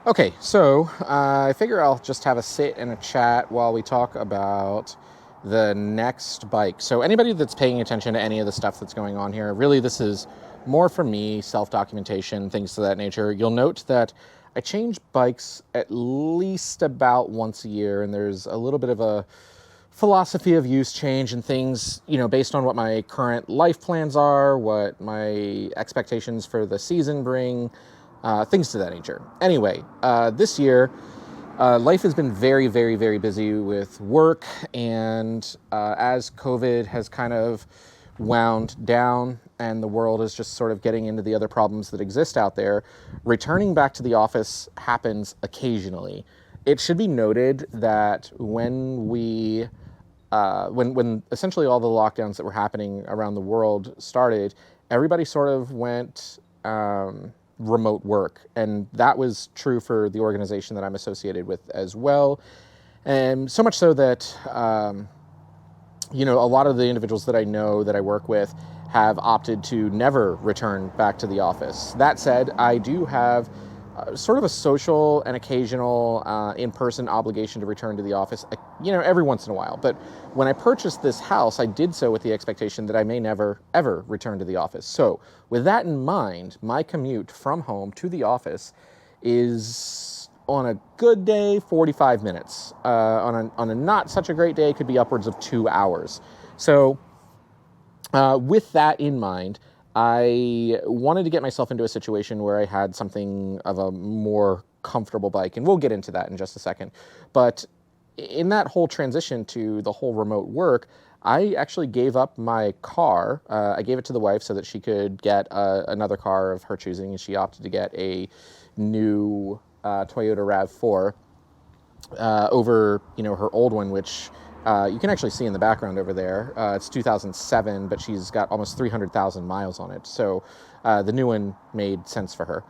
Okay, so I figure I'll just have a sit and a chat while we talk about the next bike. So anybody that's paying attention to any of the stuff that's going on here, really this is more for me, self-documentation, things to that nature. You'll note that I change bikes at least about once a year, and there's a little bit of a philosophy of use change and things, based on what my current life plans are, what my expectations for the season bring, things to that nature. Anyway, this year, life has been very, very, very busy with work, and as COVID has kind of wound down and the world is just sort of getting into the other problems that exist out there, returning back to the office happens occasionally. It should be noted that when essentially all the lockdowns that were happening around the world started, everybody sort of went remote work. And that was true for the organization that I'm associated with as well. And so much so that, a lot of the individuals that I know that I work with have opted to never return back to the office. That said, I do have sort of a social and occasional in-person obligation to return to the office, every once in a while. But when I purchased this house, I did so with the expectation that I may never, ever return to the office. So with that in mind, my commute from home to the office is, on a good day, 45 minutes. On a not such a great day, could be upwards of 2 hours. So with that in mind, I wanted to get myself into a situation where I had something of a more comfortable bike, and we'll get into that in just a second. But in that whole transition to the whole remote work, I actually gave up my car. I gave it to the wife so that she could get another car of her choosing, and she opted to get a new Toyota RAV4 over, her old one, which you can actually see in the background over there. It's 2007, but she's got almost 300,000 miles on it. So the new one made sense for her.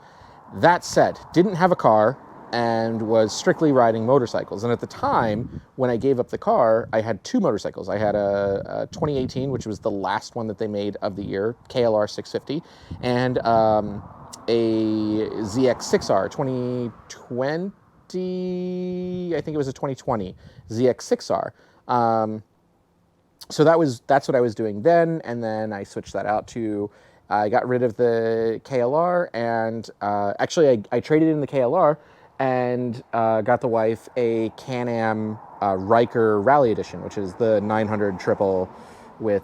That said, didn't have a car and was strictly riding motorcycles. And at the time, when I gave up the car, I had two motorcycles. I had a 2018, which was the last one that they made of the year, KLR 650, and a ZX6R 2020, I think it was a 2020 ZX6R. So that's what I was doing then, and then I switched that out to, I got rid of the KLR, and actually I traded in the KLR and got the wife a Can-Am Riker Rally Edition, which is the 900 triple with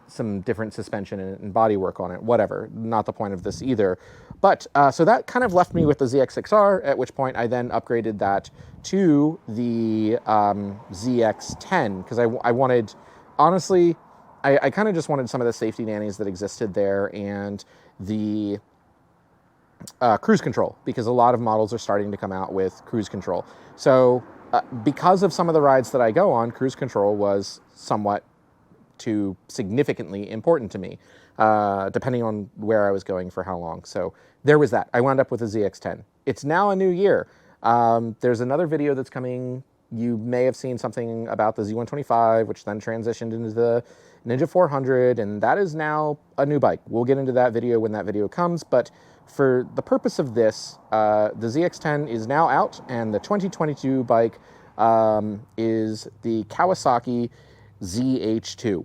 some different suspension and body work on it, whatever, not the point of this either. But so that kind of left me with the ZX6R, at which point I then upgraded that to the ZX10, because I wanted, honestly, I kind of just wanted some of the safety nannies that existed there, and the cruise control, because a lot of models are starting to come out with cruise control. So because of some of the rides that I go on, cruise control was somewhat too significantly important to me, depending on where I was going for how long. So there was that. I wound up with a ZX10. It's now a new year. There's another video that's coming. You may have seen something about the Z125, which then transitioned into the Ninja 400, and that is now a new bike. We'll get into that video when that video comes, but for the purpose of this, the ZX10 is now out, and the 2022 bike is the Kawasaki Z H2.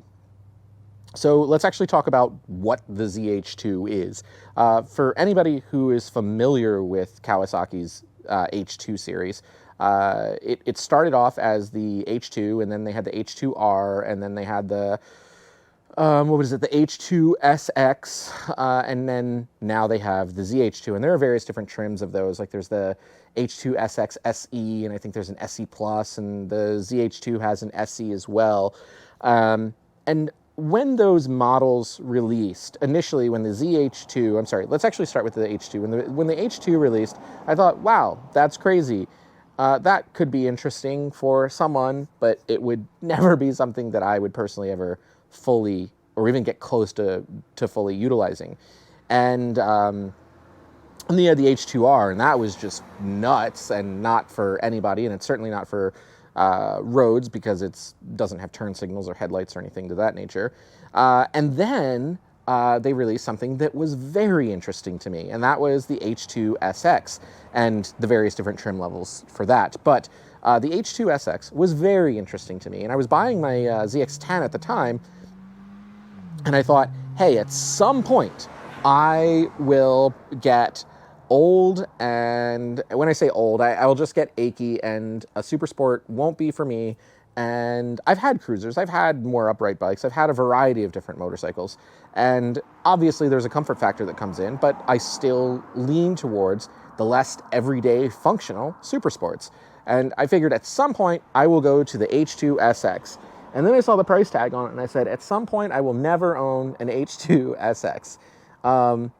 So let's actually talk about what the Z H2 is. For anybody who is familiar with Kawasaki's H2 series, it started off as the H2, and then they had the H2R, and then they had the the H2SX, and then now they have the ZH2, and there are various different trims of those. Like there's the H2SX SE, and I think there's an SE Plus, and the ZH2 has an SE as well. And when those models released, initially when the ZH2, I'm sorry, let's actually start with the H2. When the H2 released, I thought, wow, that's crazy. That could be interesting for someone, but it would never be something that I would personally ever fully, or even get close to fully utilizing. And they had the H2R, and that was just nuts and not for anybody, and it's certainly not for roads, because it doesn't have turn signals or headlights or anything to that nature. And then they released something that was very interesting to me, and that was the H2 SX and the various different trim levels for that. But the H2 SX was very interesting to me, and I was buying my ZX10 at the time, and I thought, hey, at some point, I will get old, and when I say old, I will just get achy, and a super sport won't be for me. And I've had cruisers, I've had more upright bikes, I've had a variety of different motorcycles, and obviously there's a comfort factor that comes in, but I still lean towards the less everyday functional super sports. And I figured at some point I will go to the H2 SX. And then I saw the price tag on it, and I said, at some point I will never own an H2 SX.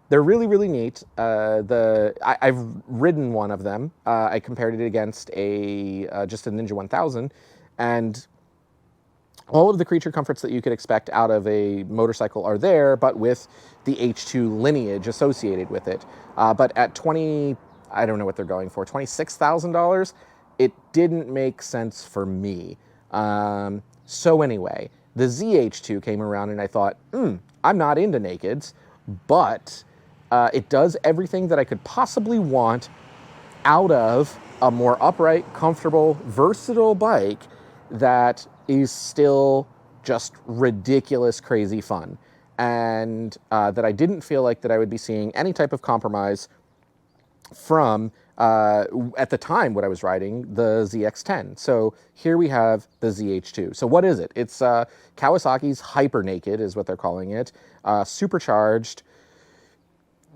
They're really, really neat. I've ridden one of them. I compared it against just a Ninja 1000, and all of the creature comforts that you could expect out of a motorcycle are there, but with the H2 lineage associated with it. But at I don't know what they're going for, $26,000, it didn't make sense for me. So anyway, the ZH2 came around, and I thought, I'm not into nakeds, but it does everything that I could possibly want out of a more upright, comfortable, versatile bike that is still just ridiculous, crazy fun. And that I didn't feel like that I would be seeing any type of compromise from, at the time, what I was riding, the ZX10. So here we have the ZH2. So what is it? It's Kawasaki's Hyper Naked is what they're calling it. Supercharged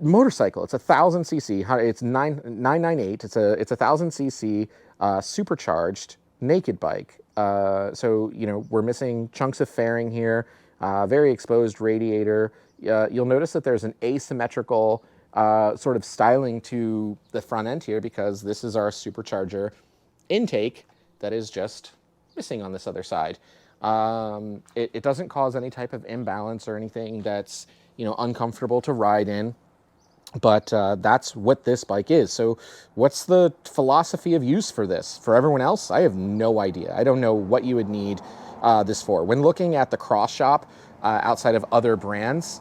motorcycle. It's 1,000 cc. It's 998. It's a 1,000 cc supercharged naked bike. So, we're missing chunks of fairing here, very exposed radiator. You'll notice that there's an asymmetrical sort of styling to the front end here, because this is our supercharger intake that is just missing on this other side. It doesn't cause any type of imbalance or anything that's, uncomfortable to ride in. But that's what this bike is. So what's the philosophy of use for this? For everyone else, I have no idea. I don't know what you would need this for. When looking at the cross shop outside of other brands,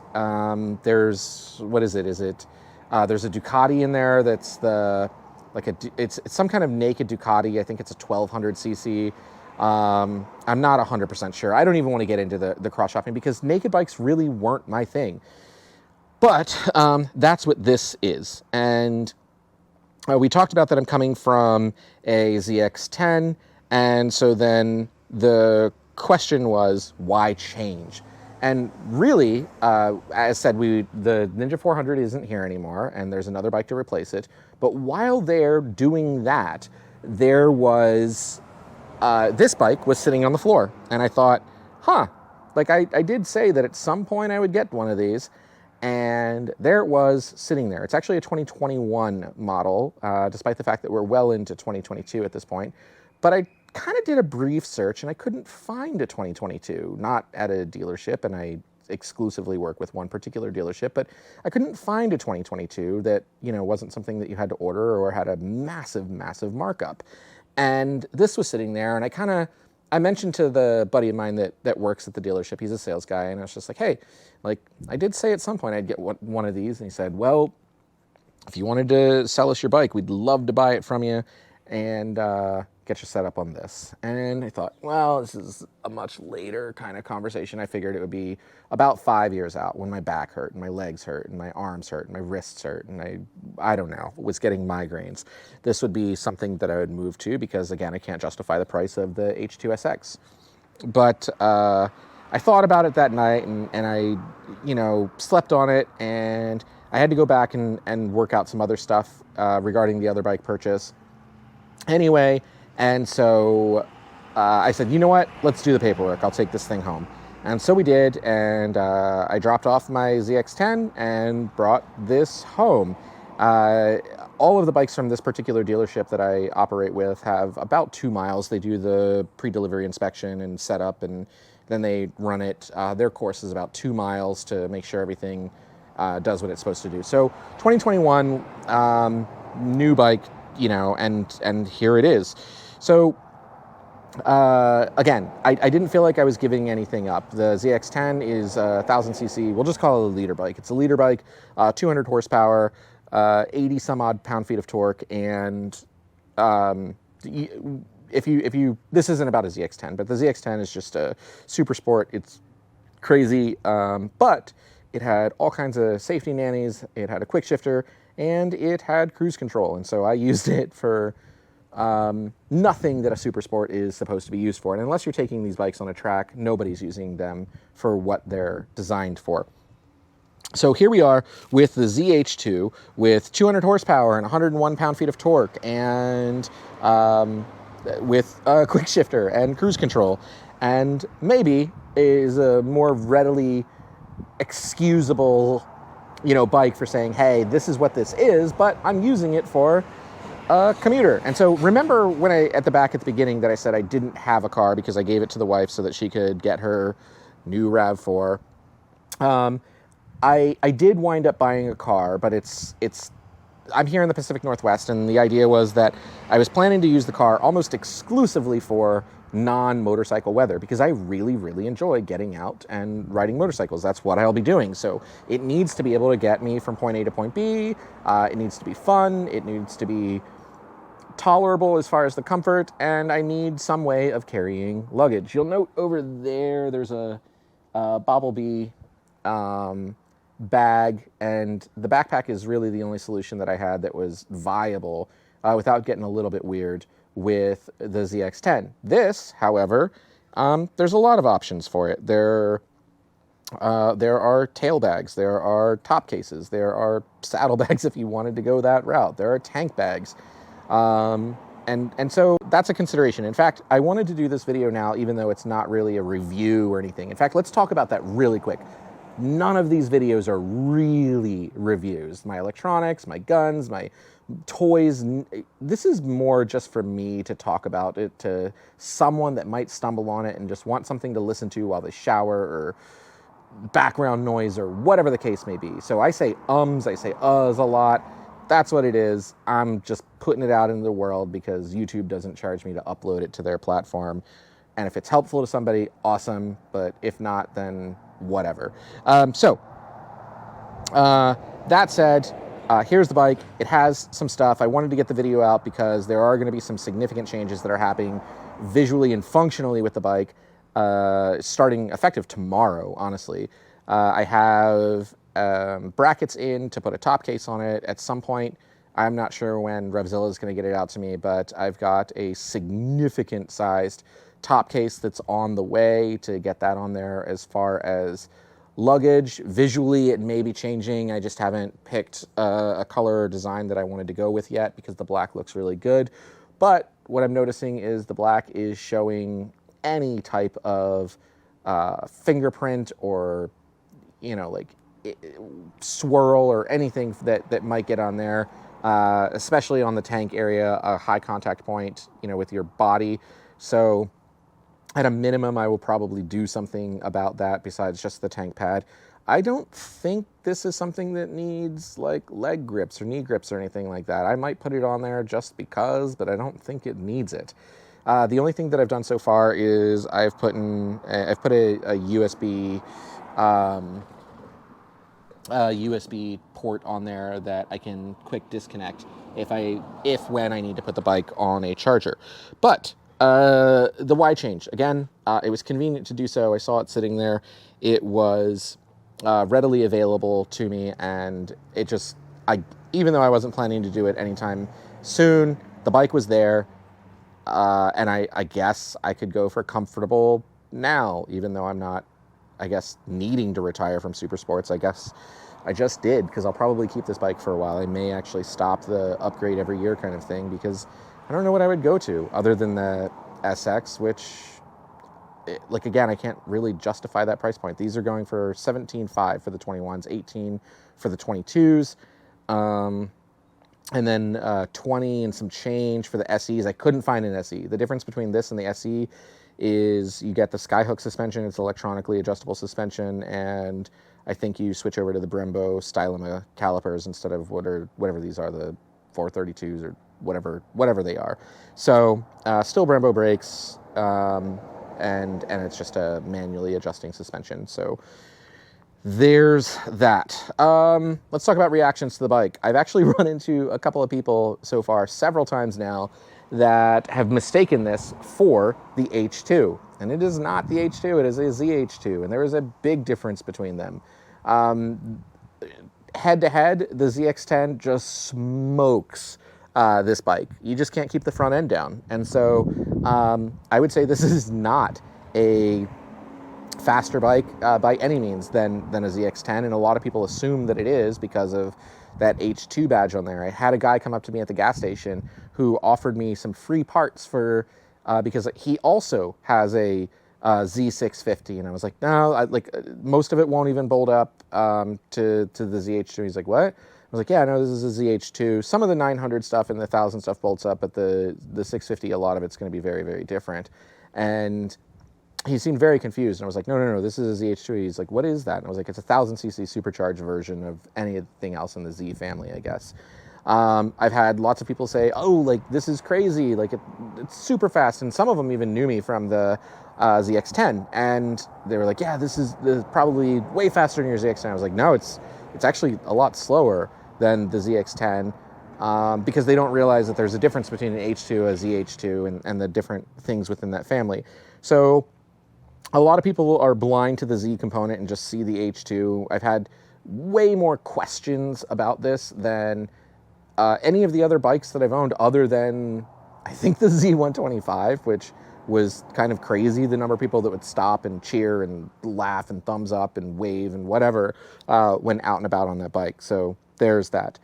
there's, what is it? There's a Ducati in there that's it's some kind of naked Ducati. I think it's a 1,200 cc. I'm not 100% sure. I don't even want to get into the cross shopping, because naked bikes really weren't my thing. But that's what this is. And we talked about that I'm coming from a ZX10. And so then the question was, why change? And really, as said, the Ninja 400 isn't here anymore, and there's another bike to replace it. But while they're doing that, there was, this bike was sitting on the floor. And I thought, I did say that at some point I would get one of these. And there it was sitting there. It's actually a 2021 model, despite the fact that we're well into 2022 at this point. But I kind of did a brief search, and I couldn't find a 2022, not at a dealership, and I exclusively work with one particular dealership, but I couldn't find a 2022 that, wasn't something that you had to order or had a massive, massive markup. And this was sitting there, and I mentioned to the buddy of mine that works at the dealership, he's a sales guy, and I was just like, hey, I did say at some point I'd get one of these. And he said, well, if you wanted to sell us your bike, we'd love to buy it from you and get you set up on this. And I thought, well, this is a much later kind of conversation. I figured it would be about 5 years out, when my back hurt and my legs hurt and my arms hurt and my wrists hurt and I don't know, was getting migraines. This would be something that I would move to, because again, I can't justify the price of the H2SX. But I thought about it that night, and I, slept on it, and I had to go back and work out some other stuff regarding the other bike purchase. Anyway, and so I said, you know what, let's do the paperwork. I'll take this thing home. And so we did, and I dropped off my ZX10 and brought this home. All of the bikes from this particular dealership that I operate with have about 2 miles. They do the pre-delivery inspection and setup, and then they run it. Their course is about 2 miles to make sure everything does what it's supposed to do. So 2021, new bike, and here it is. So Again, I didn't feel like I was giving anything up. The ZX10 is 1000cc. We'll just call it a liter bike. It's a liter bike, 200 horsepower, 80 some odd pound-feet of torque, and if you, this isn't about a ZX10, but the ZX10 is just a super sport. It's crazy, but it had all kinds of safety nannies. It had a quick shifter, and it had cruise control. And so I used it for nothing that a super sport is supposed to be used for. And unless you're taking these bikes on a track, nobody's using them for what they're designed for. So here we are with the ZH2 with 200 horsepower and 101 pound-feet of torque, and with a quick shifter and cruise control, and maybe is a more readily excusable, bike for saying, hey, this is what this is, but I'm using it for a commuter. And so remember when at the beginning that I said I didn't have a car because I gave it to the wife so that she could get her new RAV4. I did wind up buying a car, but I'm here in the Pacific Northwest, and the idea was that I was planning to use the car almost exclusively for non-motorcycle weather, because I really, really enjoy getting out and riding motorcycles. That's what I'll be doing. So it needs to be able to get me from point A to point B. It needs to be fun. It needs to be tolerable as far as the comfort, and I need some way of carrying luggage. You'll note over there's a Bobblebee bag, and the backpack is really the only solution that I had that was viable without getting a little bit weird with the ZX10. This, however, there's a lot of options for it. There are tail bags, there are top cases, there are saddlebags if you wanted to go that route, there are tank bags. And so that's a consideration. In fact, I wanted to do this video now, even though it's not really a review or anything. In fact, let's talk about that really quick. None of these videos are really reviews. My electronics, my guns, my toys, this is more just for me to talk about it to someone that might stumble on it and just want something to listen to while they shower, or background noise, or whatever the case may be. So I say I say uhs a lot. That's what it is. I'm just putting it out into the world because YouTube doesn't charge me to upload it to their platform. And if it's helpful to somebody, awesome. But if not, then whatever. That said, here's the bike. It has some stuff. I wanted to get the video out because there are going to be some significant changes that are happening visually and functionally with the bike, starting effective tomorrow, honestly. I have brackets in to put a top case on it at some point. I'm not sure when Revzilla is going to get it out to me, but I've got a significant sized top case that's on the way to get that on there. As far as luggage, visually it may be changing. I just haven't picked a color or design that I wanted to go with yet because the black looks really good. But what I'm noticing is the black is showing any type of fingerprint or, like swirl or anything that might get on there, especially on the tank area, a high contact point, with your body. So at a minimum, I will probably do something about that besides just the tank pad. I don't think this is something that needs like leg grips or knee grips or anything like that. I might put it on there just because, but I don't think it needs it. The only thing that I've done so far is I've put a USB USB port on there that I can quick disconnect when I need to put the bike on a charger. But the Y change, again, it was convenient to do so. I saw it sitting there. It was readily available to me, and even though I wasn't planning to do it anytime soon, the bike was there, and I guess I could go for comfortable now, even though I'm not, I guess, needing to retire from super sports. I guess I just did, because I'll probably keep this bike for a while. I may actually stop the upgrade every year kind of thing, because I don't know what I would go to other than the SX, which, again, I can't really justify that price point. These are going for $17,500 for the 21s, $18,000 for the 22s, and then 20 and some change for the SEs. I couldn't find an SE. The difference between this and the SE is you get the Skyhook suspension. It's electronically adjustable suspension, and I think you switch over to the Brembo Stylema calipers instead of whatever these are, the 432s or whatever they are. So still Brembo brakes, and it's just a manually adjusting suspension. So there's that. Let's talk about reactions to the bike. I've actually run into a couple of people so far, several times now, that have mistaken this for the H2. And it is not the H2, it is a ZH2. And there is a big difference between them. Head to head, the ZX10 just smokes this bike. You just can't keep the front end down. And so I would say this is not a faster bike by any means than a ZX10, and a lot of people assume that it is because of that H2 badge on there. I had a guy come up to me at the gas station who offered me some free parts for because he also has a Z650, and I was like, no, most of it won't even bolt up to the ZH2. He's like, what? I was like, yeah, no, this is a ZH2. Some of the 900 stuff and the 1000 stuff bolts up, but the 650, a lot of it's going to be very, very different. And he seemed very confused, and I was like, no, this is a ZH2. He's like, what is that? And I was like, it's a 1000cc supercharged version of anything else in the Z family, I guess. I've had lots of people say, oh, like, this is crazy, like, it's super fast, and some of them even knew me from the ZX10, and they were like, yeah, this is probably way faster than your ZX10. I was like, no, it's actually a lot slower than the ZX10, because they don't realize that there's a difference between an H2, a ZH2, and the different things within that family. So a lot of people are blind to the Z component and just see the H2. I've had way more questions about this than any of the other bikes that I've owned, other than, I think, the Z125, which was kind of crazy, the number of people that would stop and cheer and laugh and thumbs up and wave and whatever when out and about on that bike. So there's that.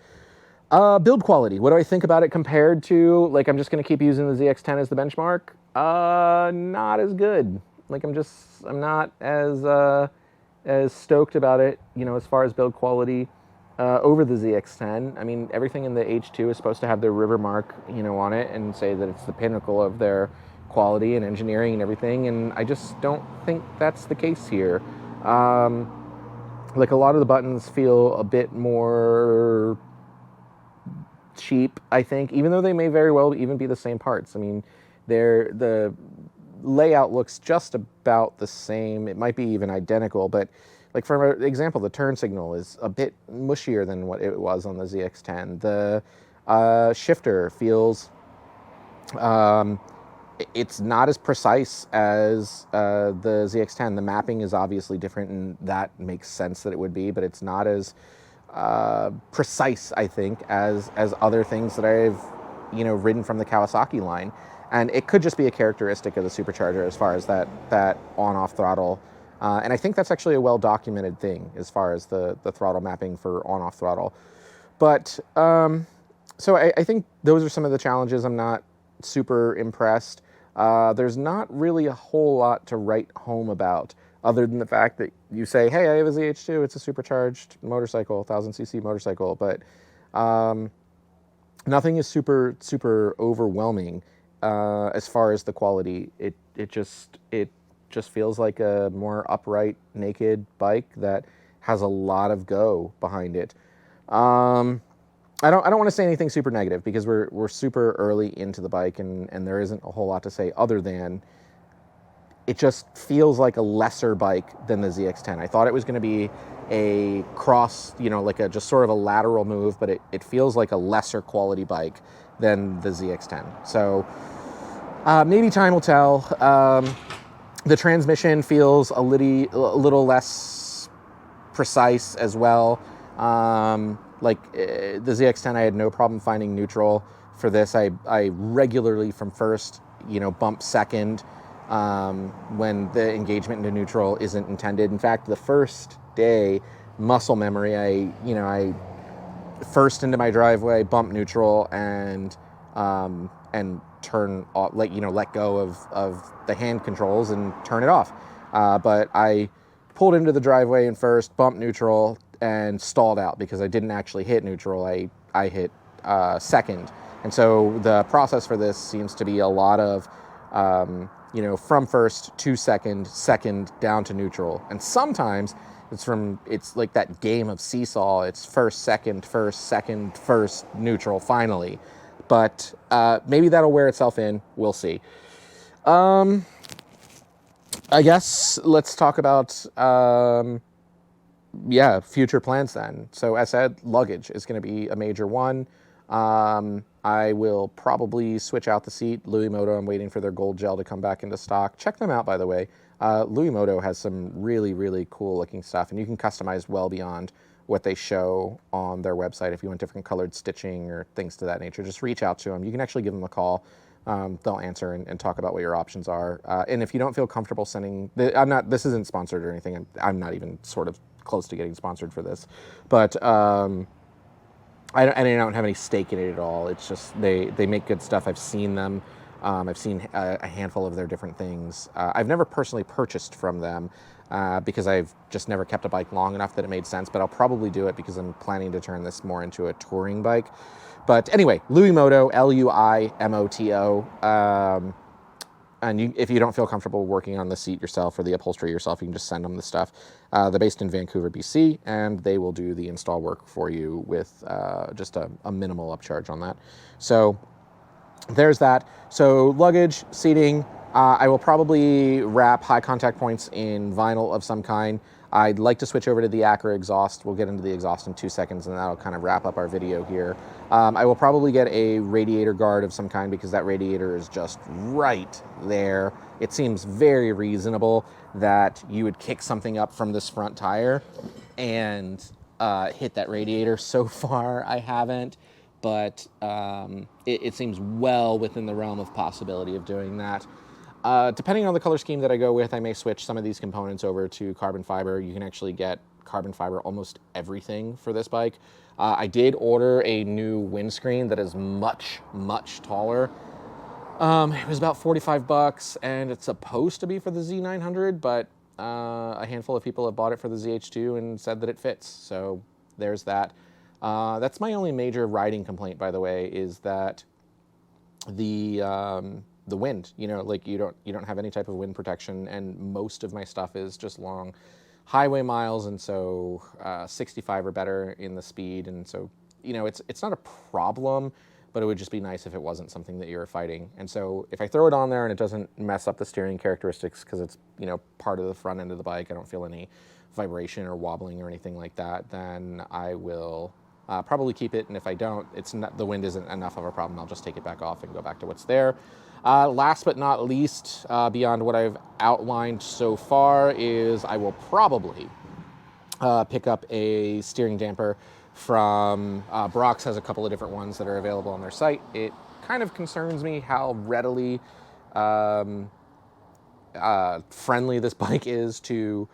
Build quality. What do I think about it compared to, like, I'm just going to keep using the ZX10 as the benchmark? Not as good. Like, I'm not as stoked about it, you know, as far as build quality over the ZX10. I mean, everything in the H2 is supposed to have their river mark, you know, on it and say that it's the pinnacle of their quality and engineering and everything, and I just don't think that's the case here. Like, a lot of the buttons feel a bit more cheap, I think, even though they may very well even be the same parts. I mean, the layout looks just about the same. It might be even identical, but, like, for example, the turn signal is a bit mushier than what it was on the ZX10. The shifter feels it's not as precise as the ZX10. The mapping is obviously different, and that makes sense that it would be, but it's not as precise, I think, as other things that I've, you know, ridden from the Kawasaki line. And it could just be a characteristic of the supercharger as far as that on-off throttle. And I think that's actually a well-documented thing as far as the throttle mapping for on-off throttle. But, so I think those are some of the challenges. I'm not super impressed. There's not really a whole lot to write home about, other than the fact that you say, hey, I have a ZH2, it's a supercharged motorcycle, 1000cc motorcycle, but nothing is super, super overwhelming as far as the quality. It just feels like a more upright, naked bike that has a lot of go behind it. I don't want to say anything super negative, because we're super early into the bike, and there isn't a whole lot to say other than it just feels like a lesser bike than the ZX10. I thought it was going to be a cross, you know, like a just sort of a lateral move, but it feels like a lesser quality bike than the ZX10. So maybe time will tell. The transmission feels a little less precise as well. Like the ZX10, I had no problem finding neutral. For this, I regularly from first, you know, bump second when the engagement into neutral isn't intended. In fact, the first day, muscle memory, I first into my driveway, bump neutral, and turn off, let go of the hand controls and turn it off. But I pulled into the driveway in first, bumped neutral, and stalled out because I didn't actually hit neutral. I hit second. And so the process for this seems to be a lot of, from first to second down to neutral. And sometimes it's like that game of seesaw. It's first, second, neutral, finally. but maybe that'll wear itself in. We'll see. I guess let's talk about, future plans then. So as said, luggage is going to be a major one. I will probably switch out the seat. Louis Moto, I'm waiting for their gold gel to come back into stock. Check them out, by the way. Louis Moto has some really, really cool looking stuff, and you can customize well beyond what they show on their website. If you want different colored stitching or things to that nature, just reach out to them. You can actually give them a call. They'll answer and talk about what your options are. And if you don't feel comfortable sending, this isn't sponsored or anything. I'm not even sort of close to getting sponsored for this, but I don't have any stake in it at all. It's just they make good stuff. I've seen them. I've seen a handful of their different things. I've never personally purchased from them because I've just never kept a bike long enough that it made sense, but I'll probably do it because I'm planning to turn this more into a touring bike. But anyway, Louis Moto, Luimoto. And if you don't feel comfortable working on the seat yourself or the upholstery yourself, you can just send them the stuff. They're based in Vancouver, BC, and they will do the install work for you with just a minimal upcharge on that. So there's that. So luggage, seating, I will probably wrap high contact points in vinyl of some kind. I'd like to switch over to the Acura exhaust. We'll get into the exhaust in 2 seconds, and that'll kind of wrap up our video here. I will probably get a radiator guard of some kind because that radiator is just right there. It seems very reasonable that you would kick something up from this front tire and hit that radiator. So far, I haven't, but it seems well within the realm of possibility of doing that. Depending on the color scheme that I go with, I may switch some of these components over to carbon fiber. You can actually get carbon fiber almost everything for this bike. I did order a new windscreen that is much, much taller. It was about $45, and it's supposed to be for the Z900, but a handful of people have bought it for the ZH2 and said that it fits. So there's that. That's my only major riding complaint, by the way, is that the wind, like you don't have any type of wind protection, and most of my stuff is just long highway miles, and so 65 or better in the speed, and so it's not a problem, but it would just be nice if it wasn't something that you're fighting. And so if I throw it on there and it doesn't mess up the steering characteristics because it's part of the front end of the bike, I don't feel any vibration or wobbling or anything like that, then I will probably keep it. And if I don't, the wind isn't enough of a problem, I'll just take it back off and go back to what's there. Last but not least, beyond what I've outlined so far, is I will probably pick up a steering damper from Brock's. Has a couple of different ones that are available on their site. It kind of concerns me how readily friendly this bike is to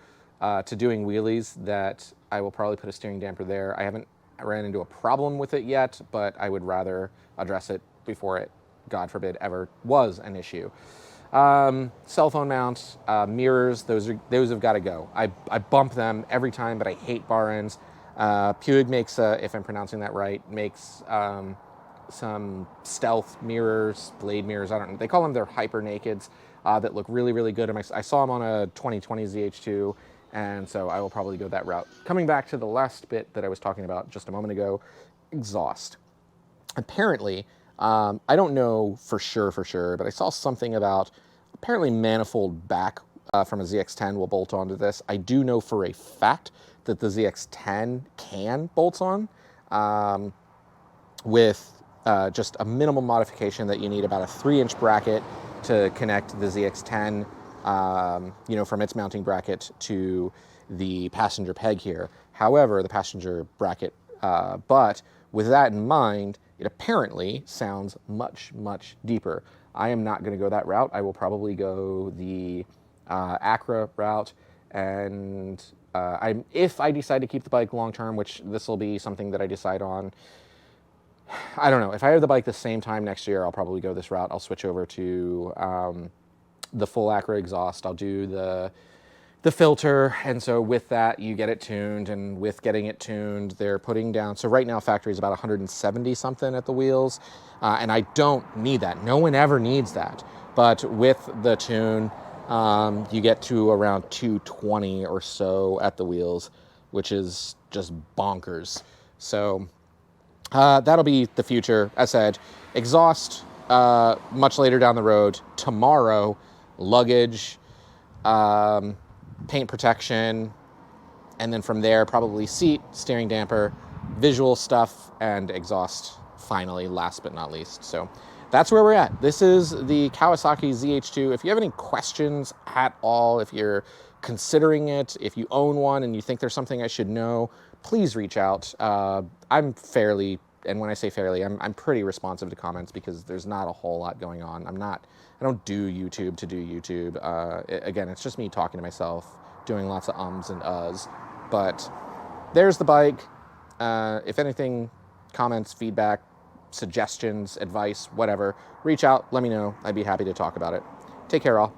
doing wheelies, that I will probably put a steering damper there. I haven't ran into a problem with it yet, but I would rather address it before it, God forbid, ever was an issue. Cell phone mounts, mirrors, those have got to go. I bump them every time, but I hate bar ends. Puig makes, if I'm pronouncing that right, makes some stealth mirrors, blade mirrors, I don't know. They call them their hyper nakeds, that look really, really good. I saw them on a 2020 ZH2, and so I will probably go that route. Coming back to the last bit that I was talking about just a moment ago, exhaust. Apparently, I don't know for sure, but I saw something about apparently manifold back from a ZX10 will bolt onto this. I do know for a fact that the ZX10 can bolt on with just a minimal modification, that you need about a 3-inch bracket to connect the ZX10 from its mounting bracket to the passenger peg here. However, the passenger bracket, but with that in mind, it apparently sounds much, much deeper. I am not going to go that route. I will probably go the Acura route, and if I decide to keep the bike long term, which this will be something that I decide on, I don't know. If I have the bike the same time next year, I'll probably go this route. I'll switch over to the full Acura exhaust. I'll do the filter, and so with that, you get it tuned, and with getting it tuned, they're putting down, so right now factory is about 170 something at the wheels, and I don't need that. No one ever needs that, but with the tune, you get to around 220 or so at the wheels, which is just bonkers. So That'll be the future. As I said, exhaust much later down the road. Tomorrow, luggage, paint protection, and then from there, probably seat, steering damper, visual stuff, and exhaust finally, last but not least. So that's where we're at. This is the Kawasaki Z H2. If you have any questions at all, if you're considering it, if you own one and you think there's something I should know, please reach out. I'm fairly, and when I say fairly, I'm pretty responsive to comments because there's not a whole lot going on. I don't do YouTube to do YouTube. Again, it's just me talking to myself, doing lots of ums and uhs. But there's the bike. If anything, comments, feedback, suggestions, advice, whatever, reach out, let me know. I'd be happy to talk about it. Take care, all.